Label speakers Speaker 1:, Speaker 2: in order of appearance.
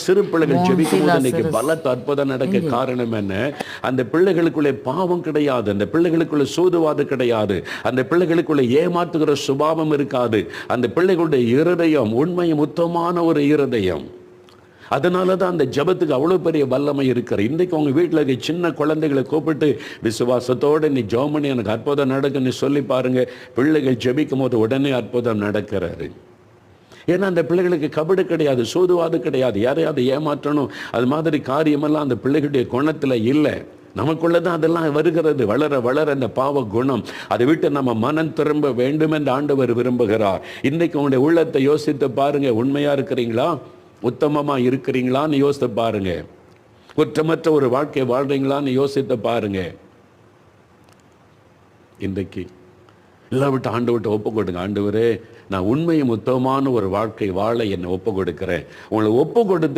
Speaker 1: சிறு பிள்ளைகள் ஜெபிக்கும் போது இன்னைக்கு
Speaker 2: Lazarus.
Speaker 1: பலத்த அற்புதம் நடக்க
Speaker 2: எங்கே?
Speaker 1: காரணம் என்ன? அந்த பிள்ளைகளுக்குள்ளே பாவம் கிடையாது, அந்த பிள்ளைகளுக்குள்ள சூதுவாது கிடையாது, அந்த பிள்ளைகளுக்குள்ள ஏமாற்றுகிற சுபாவம் இருக்காது. அந்த பிள்ளைகளுடைய இருதயம் உண்மையும் உத்தமமான ஒரு இருதயம். அதனால தான் அந்த ஜெபத்துக்கு அவ்வளோ பெரிய வல்லமை இருக்கிறது. இன்றைக்கு உங்கள் வீட்டில் இருக்க சின்ன குழந்தைகளை கூப்பிட்டு விசுவாசத்தோடு நீ ஜெபம் பண்ணி எனக்கு அற்புதம் நடக்குன்னு சொல்லி பாருங்க. பிள்ளைகள் ஜெபிக்கும் போது உடனே அற்புதம் நடக்கிறாரு. ஏன்னா அந்த பிள்ளைகளுக்கு கபடு கிடையாது, சூதுவாது கிடையாது, யாரையாவது ஏமாற்றணும் அது மாதிரி காரியமெல்லாம் அந்த பிள்ளைகளுடைய குணத்தில் இல்லை. நமக்குள்ளதான் அதெல்லாம் வருகிறது. வளர வளர அந்த பாவ குணம் அதை விட்டு நம்ம மனம் திரும்ப வேண்டும் என்று ஆண்டவர் விரும்புகிறார். இன்னைக்கு உங்களுடைய உள்ளத்தை யோசித்து பாருங்க. உண்மையா இருக்கிறீங்களா? உத்தமமா இருக்கிறீங்களான்னு யோசித்து பாருங்க. குற்றமற்ற ஒரு வாழ்க்கை வாழ்றீங்களான்னு யோசித்து பாருங்க. இன்றைக்கு எல்லாம் விட்டு ஆண்டு விட்டு ஒப்பு கொடுங்க. ஆண்டவரே, நான் உண்மையும் உத்தமமான ஒரு வாழ்க்கை வாழ என்னை ஒப்பு கொடுக்கிறேன். உங்களை ஒப்பு கொடுத்து